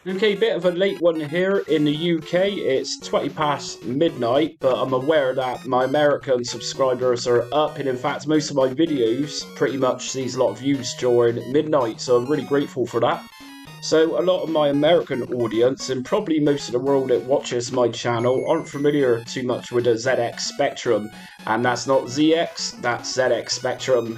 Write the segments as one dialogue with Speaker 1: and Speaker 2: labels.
Speaker 1: Okay, bit of a late one here in the UK. It's 20 past midnight, but I'm aware that my American subscribers are up, and in fact, most of my videos pretty much sees a lot of views during midnight, so I'm really grateful for that. So, a lot of my American audience, and probably most of the world that watches my channel, aren't familiar too much with the ZX Spectrum, and that's not ZX, that's ZX Spectrum.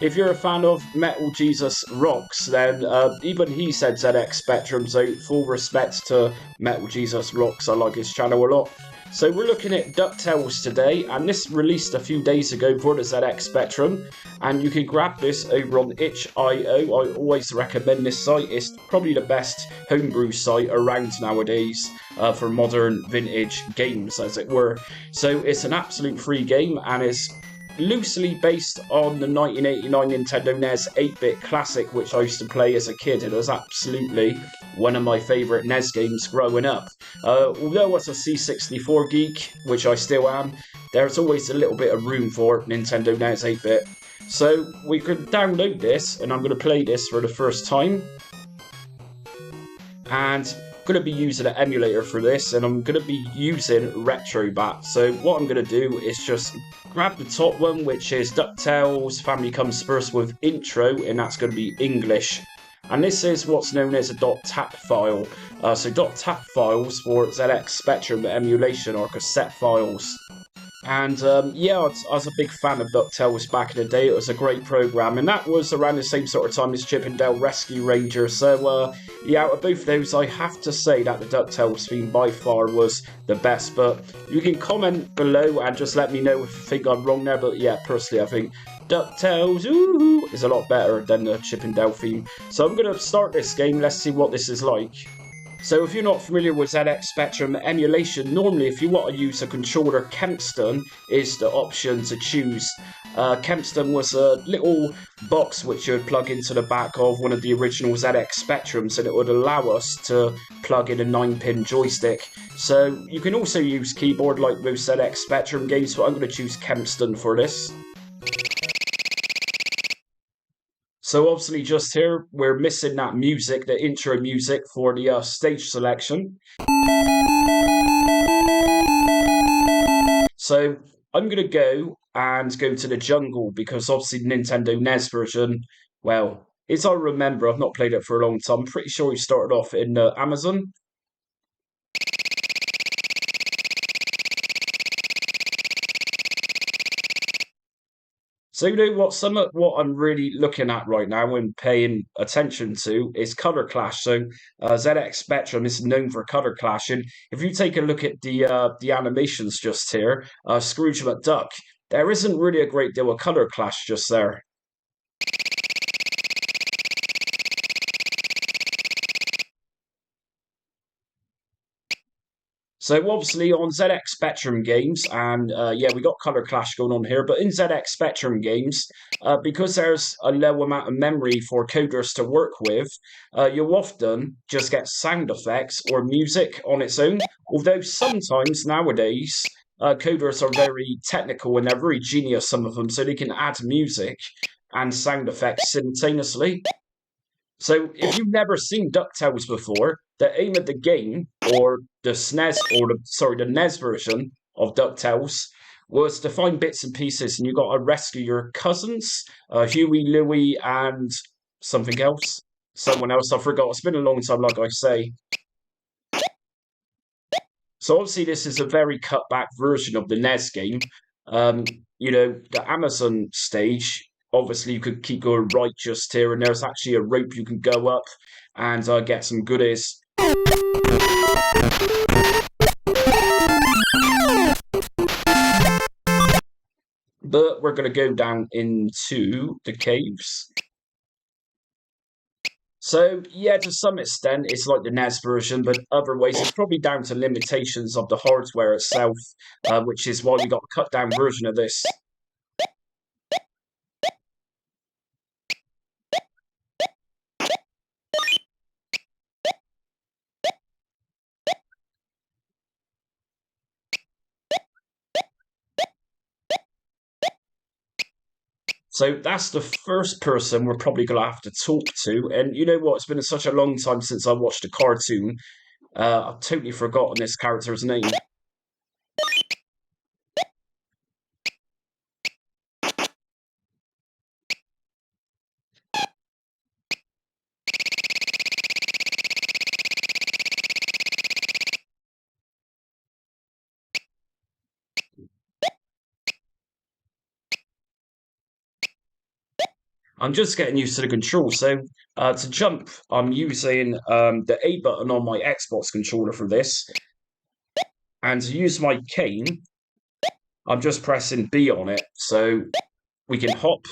Speaker 1: If you're a fan of Metal Jesus Rocks, then even he said ZX Spectrum, so full respect to Metal Jesus Rocks, I like his channel a lot. So we're looking at DuckTales today, and this released a few days ago for the ZX Spectrum, and you can grab this over on itch.io. I always recommend this site. It's probably the best homebrew site around nowadays for modern vintage games, as it were. So it's an absolute free game, and is loosely based on the 1989 Nintendo NES 8-bit classic, which I used to play as a kid. It was absolutely one of my favourite NES games growing up. Although I was a C64 geek, which I still am, there's always a little bit of room for Nintendo NES 8-bit. So we could download this, and I'm going to play this for the first time. And going to be using an emulator for this, and I'm going to be using RetroBat. So what I'm going to do is just grab the top one, which is DuckTales Family Comes First with intro, and that's going to be English. And this is what's known as a .tap file. So .tap files for ZX Spectrum emulation are cassette files. And yeah, I was a big fan of DuckTales back in the day. It was a great program, and that was around the same sort of time as Chip and Dale Rescue Ranger. So yeah, out of both those, I have to say that the DuckTales theme by far was the best. But you can comment below and just let me know if you think I'm wrong there. But yeah, personally, I think DuckTales ooh, is a lot better than the Chip and Dale theme. So I'm going to start this game. Let's see what this is like. So if you're not familiar with ZX Spectrum emulation, normally if you want to use a controller, Kempston is the option to choose. Kempston was a little box which you would plug into the back of one of the original ZX Spectrums, and it would allow us to plug in a 9-pin joystick. So you can also use keyboard like most ZX Spectrum games, but I'm going to choose Kempston for this. So obviously just here, we're missing that music, the intro music for the stage selection. So I'm going to go to the jungle, because obviously the Nintendo NES version, well, as I remember, I've not played it for a long time. I'm pretty sure we started off in Amazon. So you know what? Some of what I'm really looking at right now and paying attention to is color clash. So ZX Spectrum is known for color clash, and if you take a look at the animations just here, Scrooge McDuck, there isn't really a great deal of color clash just there. So obviously on ZX Spectrum games, and yeah, we got color clash going on here, but in ZX Spectrum games, because there's a low amount of memory for coders to work with, you'll often just get sound effects or music on its own. Although sometimes nowadays, coders are very technical and they're very genius, some of them, so they can add music and sound effects simultaneously. So if you've never seen DuckTales before, the aim of the game, or the SNES, or the NES version of DuckTales, was to find bits and pieces, and you got to rescue your cousins, Huey, Louie, and something else. Someone else I forgot. It's been a long time, like I say. So obviously this is a very cut back version of the NES game. Um, you know, the Amazon stage, obviously you could keep going right just here, and there's actually a rope you can go up and get some goodies. But we're going to go down into the caves. So, yeah, to some extent, it's like the NES version, but other ways, it's probably down to limitations of the hardware itself, which is why we got a cut down version of this. So that's the first person we're probably going to have to talk to. And you know what? It's been such a long time since I watched a cartoon. I've totally forgotten this character's name. I'm just getting used to the control. So to jump, I'm using the A button on my Xbox controller for this. And to use my cane, I'm just pressing B on it. So we can hop.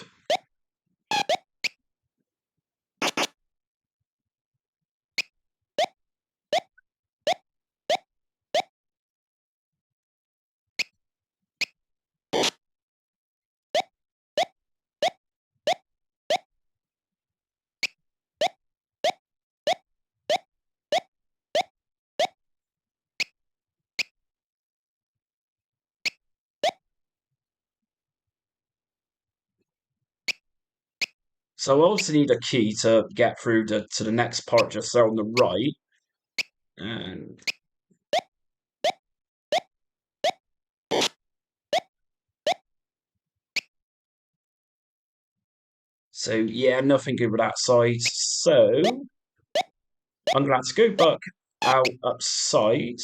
Speaker 1: So I also need a key to get through to the next part just there on the right. And so yeah, nothing good with that side. So I'm gonna have to go back out upside.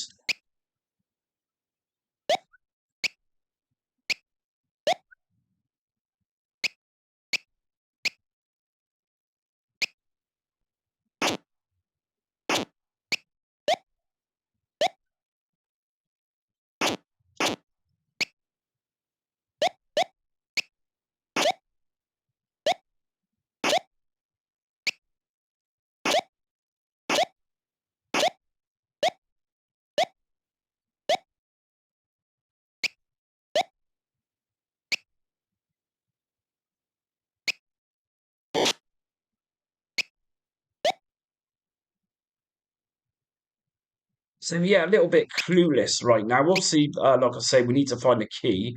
Speaker 1: So yeah, a little bit clueless right now. Obviously, like I say, we need to find a key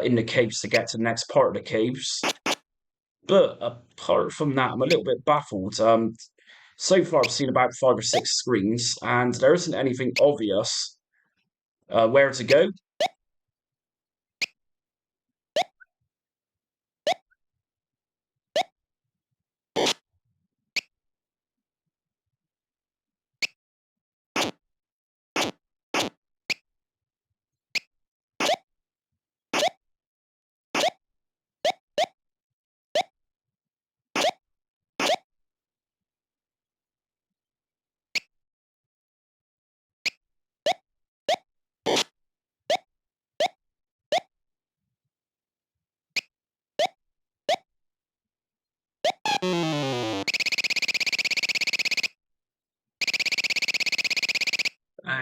Speaker 1: in the caves to get to the next part of the caves. But apart from that, I'm a little bit baffled. So far I've seen about 5 or 6 screens, and there isn't anything obvious where to go.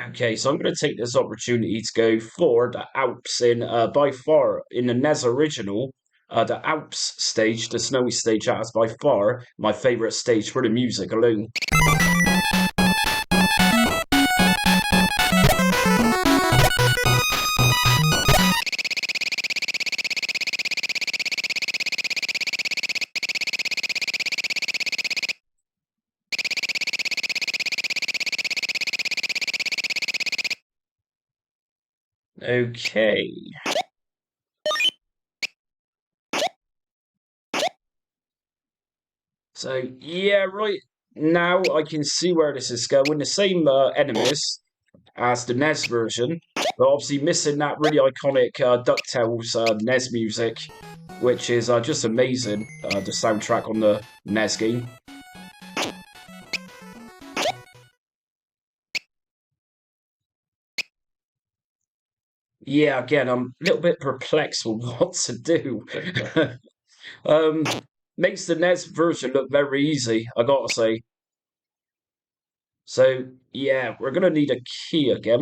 Speaker 1: Okay, so I'm going to take this opportunity to go for the Alps in by far in the NES original. The Alps stage, the snowy stage, that is by far my favourite stage for the music alone. Okay, so yeah, right now I can see where this is going. The same enemies as the NES version, but obviously missing that really iconic DuckTales NES music, which is just amazing. The soundtrack on the NES game. Yeah, again, I'm a little bit perplexed with what to do. um, Makes the NES version look very easy, I gotta say. So yeah, we're gonna need a key again.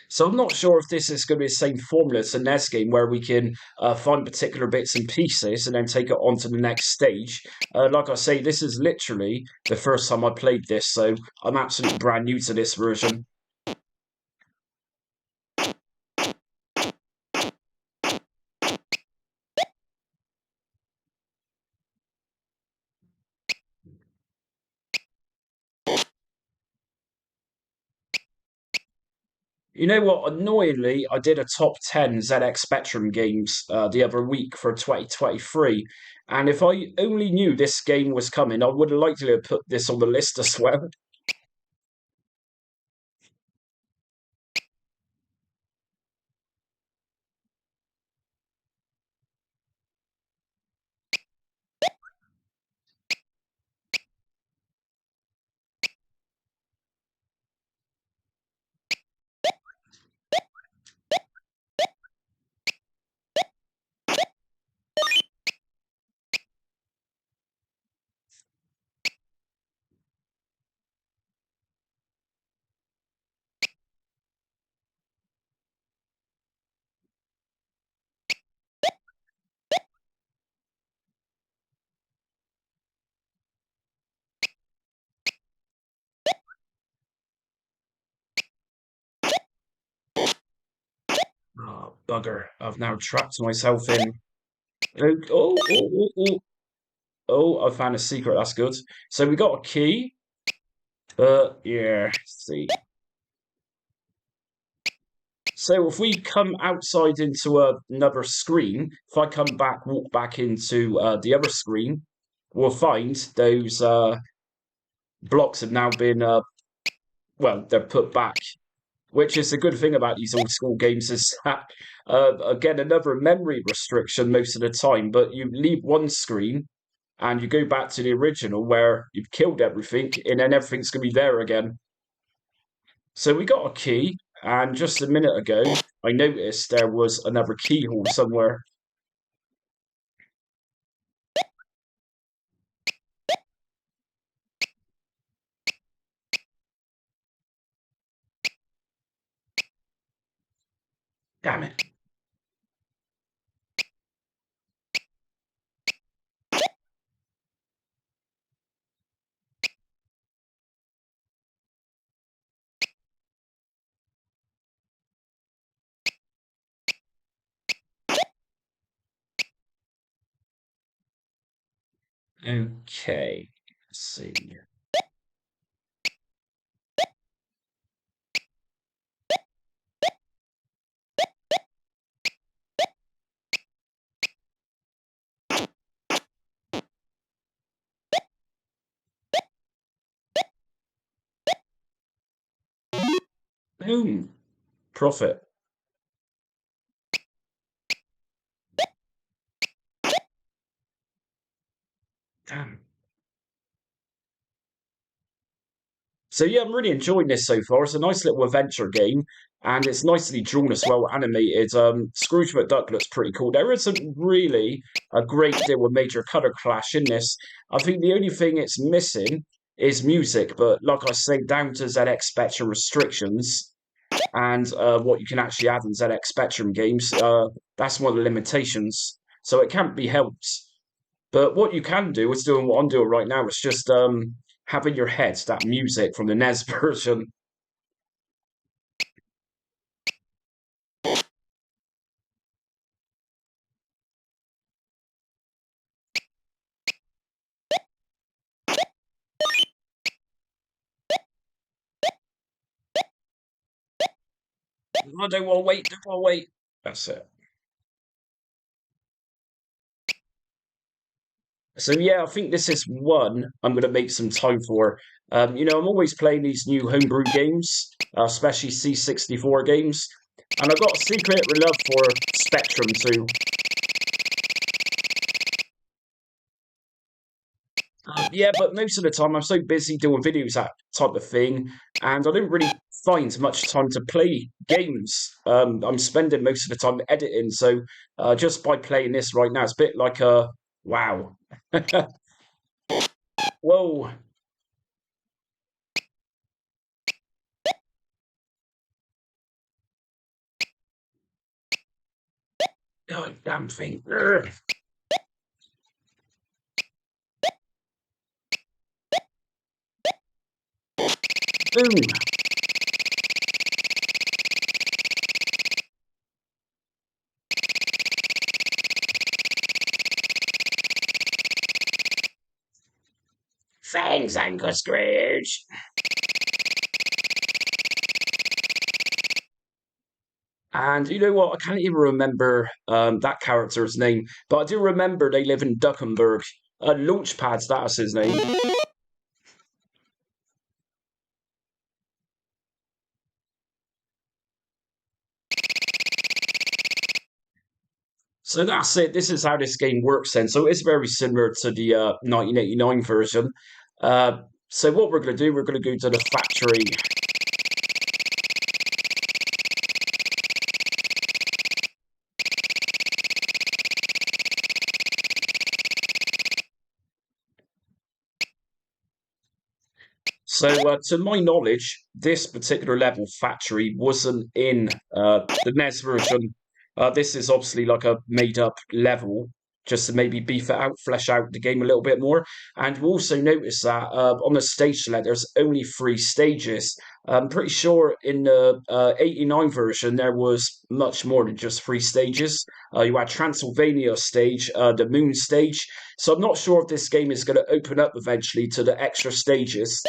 Speaker 1: So I'm not sure if this is going to be the same formula as the NES game where we can find particular bits and pieces and then take it on to the next stage. Like I say, this is literally the first time I played this, so I'm absolutely brand new to this version. You know what? Annoyingly, I did a top 10 ZX Spectrum games the other week for 2023. And if I only knew this game was coming, I would have likely have put this on the list as well. Oh, bugger. I've now trapped myself in. Oh, oh, oh, oh, oh. Oh, I found a secret. That's good. So we got a key. But yeah, let's see. So if we come outside into another screen, if I come back, walk back into the other screen, we'll find those blocks have now been, well, they're put back. Which is the good thing about these old school games is that, again, another memory restriction most of the time, but you leave one screen and you go back to the original where you've killed everything and then everything's going to be there again. So we got a key, and just a minute ago, I noticed there was another keyhole somewhere. Damn it. Okay. Let's see. Boom. Profit. Damn. So yeah, I'm really enjoying this so far. It's a nice little adventure game, and it's nicely drawn as well, animated. Scrooge McDuck looks pretty cool. There isn't really a great deal of major color clash in this. I think the only thing it's missing is music, but like I say, down to ZX Spectrum restrictions and what you can actually add in ZX Spectrum games, that's one of the limitations. So it can't be helped. But what you can do is doing what I'm doing right now. It's just having your head that music from the NES version. I don't want to wait. Don't want to wait. That's it. So yeah, I think this is one I'm going to make some time for. I'm always playing these new homebrew games, especially C64 games, and I've got a secret love for Spectrum too. Yeah, but most of the time I'm so busy doing videos, that type of thing, and I don't really find much time to play games. I'm spending most of the time editing, so just by playing this right now, it's a bit like a wow. Whoa. Oh, damn thing. Urgh. Boom. Thanks, Uncle Scrooge. And you know what? I can't even remember that character's name, but I do remember they live in Duckenberg. Launchpad's that's his name. So that's it. This is how this game works then. So it's very similar to the 1989 version. So what we're going to do, we're going to go to the factory. So, to my knowledge, this particular level factory wasn't in the NES version. This is obviously like a made-up level, just to maybe beef it out, flesh out the game a little bit more. And we also notice that on the stage select, there's only 3 stages. I'm pretty sure in the '89 version there was much more than just 3 stages. You had Transylvania stage, the Moon stage. So I'm not sure if this game is going to open up eventually to the extra stages.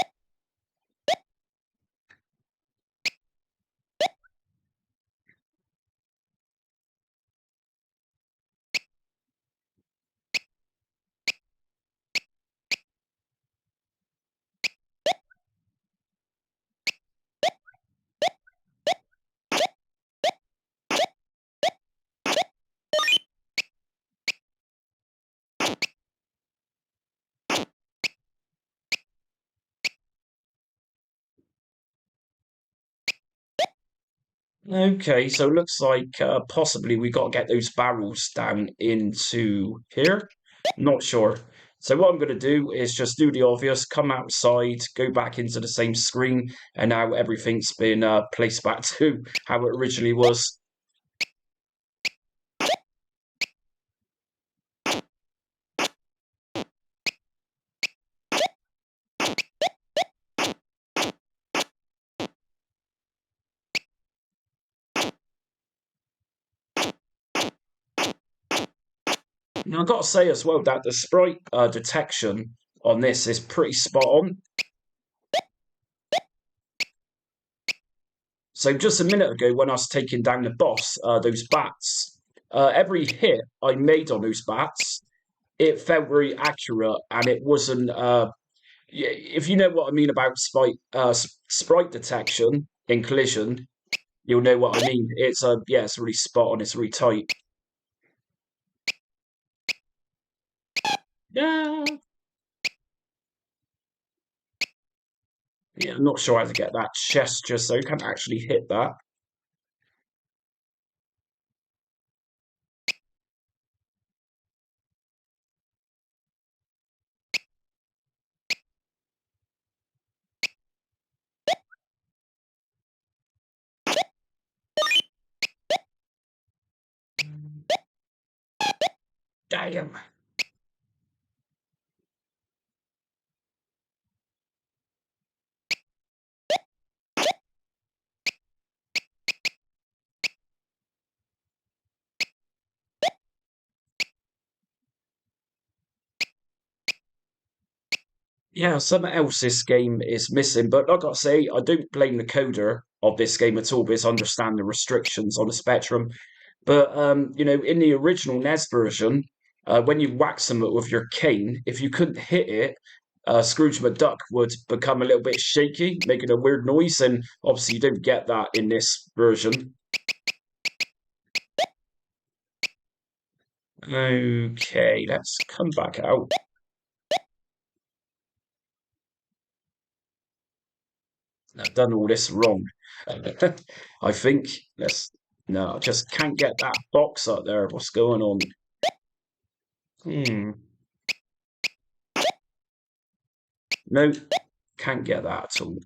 Speaker 1: Okay, so it looks like possibly we got to get those barrels down into here. Not sure. So what I'm going to do is just do the obvious, come outside, go back into the same screen, and now everything's been placed back to how it originally was. Now I've got to say as well that the sprite detection on this is pretty spot on. So just a minute ago, when I was taking down the boss, those bats, every hit I made on those bats, it felt very accurate, and it wasn't. If you know what I mean about sprite detection in Collision, you'll know what I mean. It's yeah, it's really spot on. It's really tight. Yeah, yeah. I'm not sure how to get that chest just so you can't actually hit that. Damn. Yeah, something else this game is missing, but like I say, I don't blame the coder of this game at all because I understand the restrictions on the Spectrum. But you know, in the original NES version, when you whack something with your cane, if you couldn't hit it, Scrooge McDuck would become a little bit shaky, making a weird noise, and obviously you don't get that in this version. Okay, let's come back out. I've done all this wrong. I think let's. No, I just can't get that box up there. What's going on? Hmm. No, can't get that at all.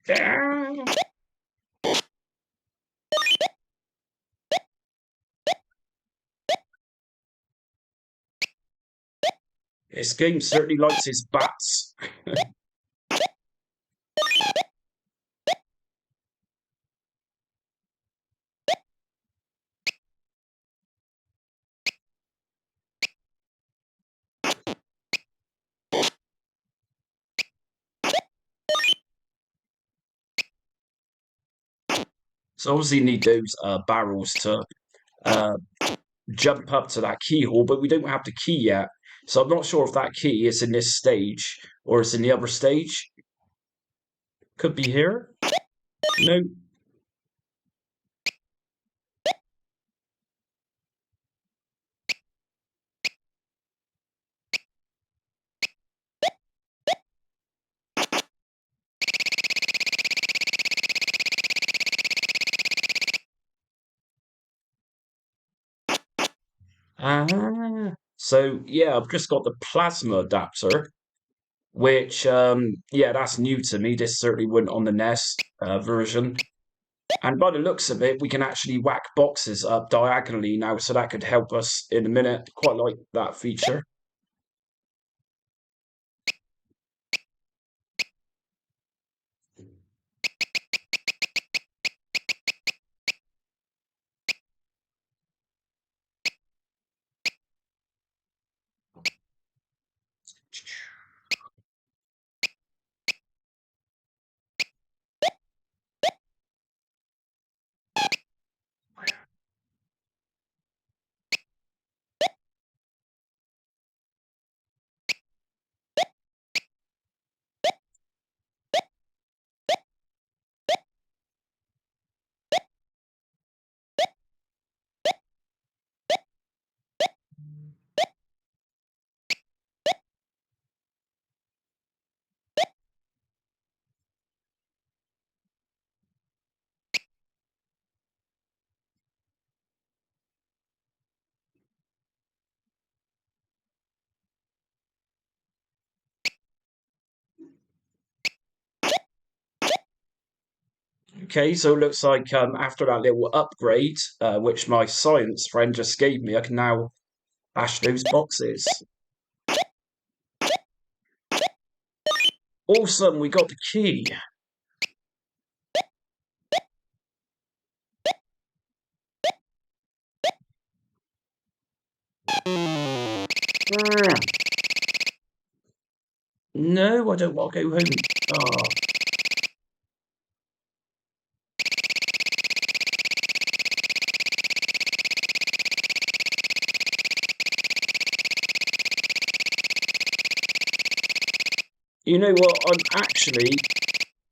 Speaker 1: Ah. This game certainly likes its bats. So obviously you need those barrels to uh, jump up to that keyhole, but we don't have the key yet. So I'm not sure if that key is in this stage or it's in the other stage. Could be here. No. Ah. So yeah, I've just got the plasma adapter, which yeah, that's new to me. This certainly wasn't on the NES version. And by the looks of it, we can actually whack boxes up diagonally now, so that could help us in a minute. Quite like that feature. Okay, so it looks like after that little upgrade, which my science friend just gave me, I can now bash those boxes. Awesome, we got the key. Ah, no, I don't want to go home. Oh. You know what? I'm actually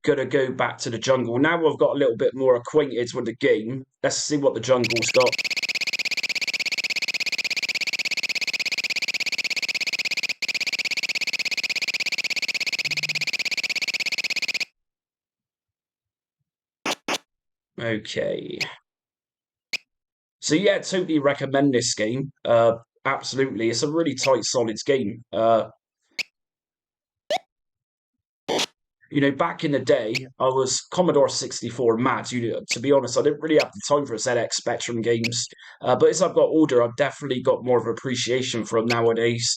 Speaker 1: gonna go back to the jungle. Now I've got a little bit more acquainted with the game. Let's see what the jungle's got. Okay. So yeah, totally recommend this game. Absolutely. It's a really tight, solid game. Back in the day, I was Commodore 64 mad. To be honest, I didn't really have the time for ZX Spectrum games. But as I've got older, I've definitely got more of appreciation for them nowadays.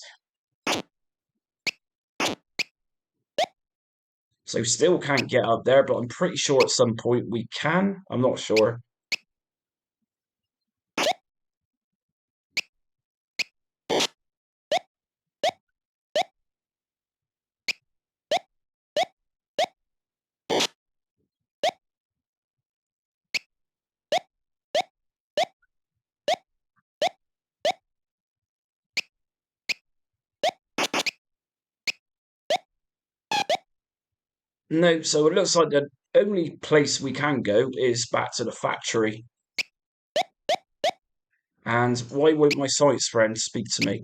Speaker 1: So still can't get up there, but I'm pretty sure at some point we can. I'm not sure. No, so it looks like the only place we can go is back to the factory. And why won't my science friend speak to me?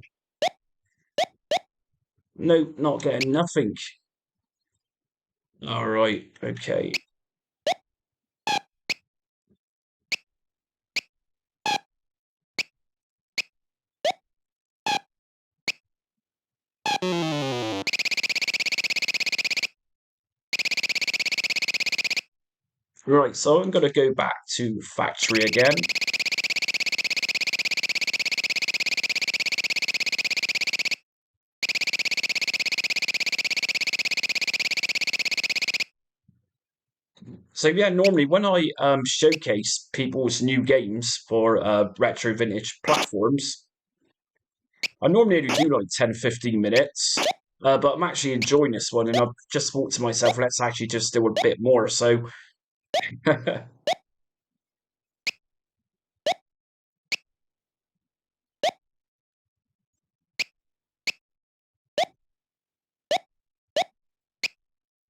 Speaker 1: No, not getting nothing. All right, okay. Right, so I'm going to go back to factory again. So yeah, normally when I showcase people's new games for retro vintage platforms, I normally only do like 10, 15 minutes. But I'm actually enjoying this one, and I've just thought to myself, let's actually just do a bit more. So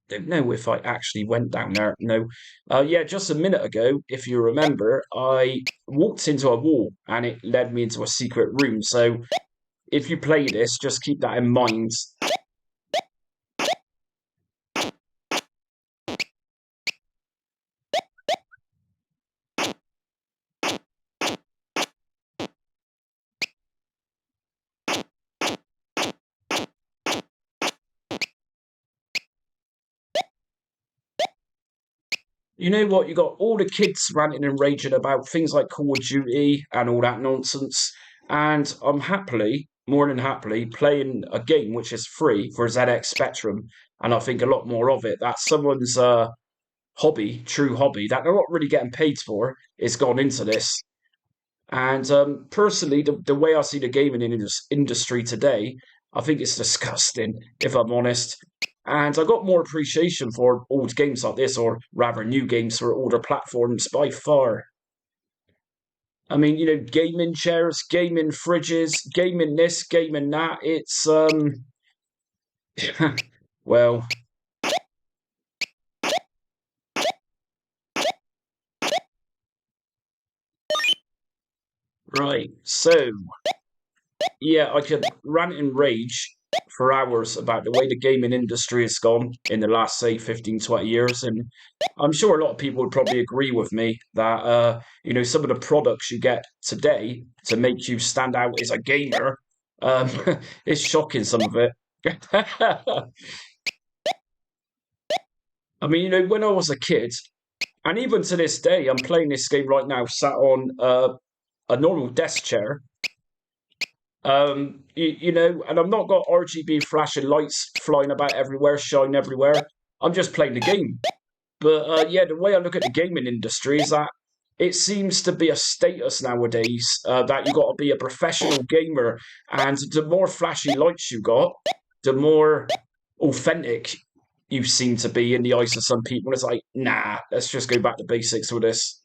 Speaker 1: don't know if I actually went down there. No. Yeah, just a minute ago, if you remember, I walked into a wall and it led me into a secret room. So if you play this, just keep that in mind. You know what? You got all the kids ranting and raging about things like Call of Duty and all that nonsense. And I'm happily, more than happily, playing a game which is free for ZX Spectrum. And I think a lot more of it. That's someone's hobby, true hobby, that they're not really getting paid for, is gone into this. And personally, the way I see the gaming industry today, I think it's disgusting, if I'm honest. And I got more appreciation for old games like this, or rather new games for older platforms by far. I mean, gaming chairs, gaming fridges, gaming this, gaming that. It's well, right. So yeah, I could rant and rage for hours about the way the gaming industry has gone in the last, say, 15, 20 years. And I'm sure a lot of people would probably agree with me that, some of the products you get today to make you stand out as a gamer, um, is shocking, some of it. I mean, when I was a kid, and even to this day, I'm playing this game right now, sat on a normal desk chair. And I've not got RGB flashing lights flying about everywhere, shine everywhere. I'm just playing the game. But yeah, the way I look at the gaming industry is that it seems to be a status nowadays that you got to be a professional gamer, and the more flashy lights you got, the more authentic you seem to be in the eyes of some people. And it's like, nah, let's just go back to basics with this.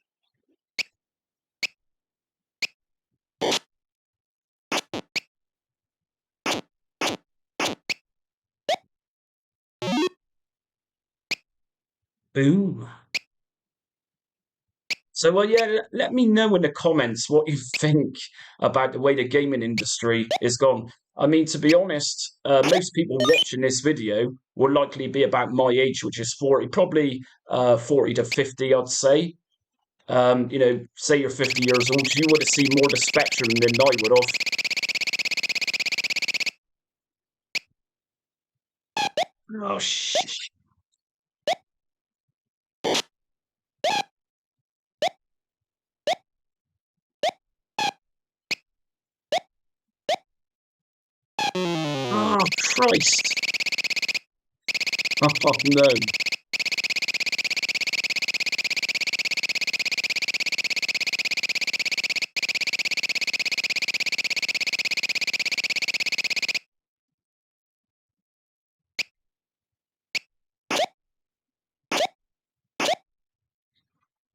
Speaker 1: Boom. So, well, yeah, let me know in the comments what you think about the way the gaming industry is gone. I mean, to be honest, most people watching this video will likely be about my age, which is 40, probably 40 to 50, I'd say. Say you're 50 years old, you would have seen more of the spectrum than I would have. Oh, shh. Oh, Christ. Oh, no.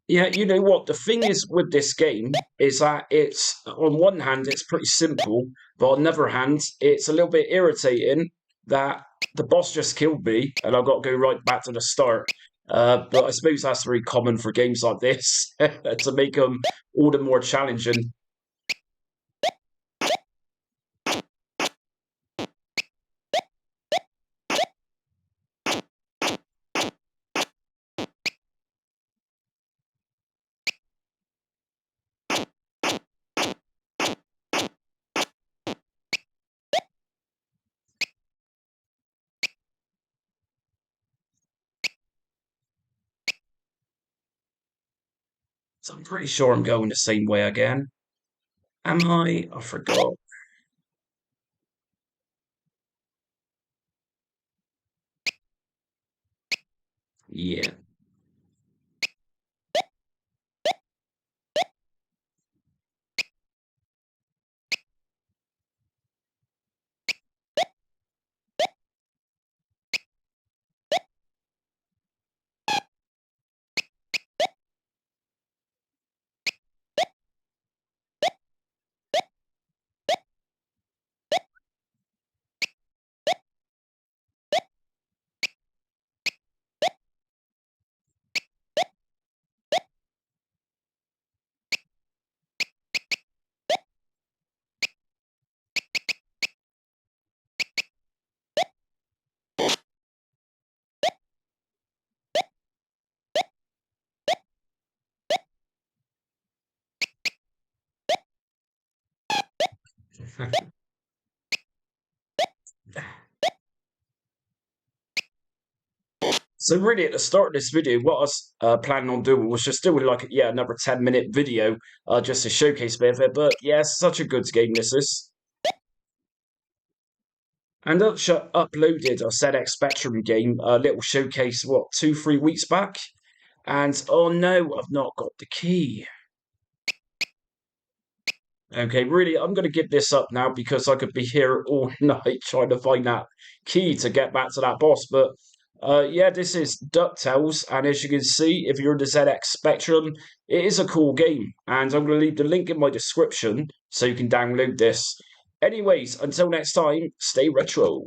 Speaker 1: Yeah, you know what? The thing is with this game is that it's, on one hand, it's pretty simple, but on the other hand, it's a little bit irritating that the boss just killed me and I've got to go right back to the start. But I suppose that's very common for games like this to make them all the more challenging. So I'm pretty sure I'm going the same way again. Am I? I forgot. Yeah. So really, at the start of this video, what I was planning on doing was just doing like another 10-minute video just to showcase a bit of it. But yeah, it's such a good game this is. And uploaded a ZX Spectrum game, a little showcase, what, 2-3 weeks back? And oh no, I've not got the key. Okay, really, I'm going to give this up now because I could be here all night trying to find that key to get back to that boss. But yeah, this is DuckTales, and as you can see, if you're in the ZX Spectrum, it is a cool game. And I'm going to leave the link in my description so you can download this. Anyways, until next time, stay retro.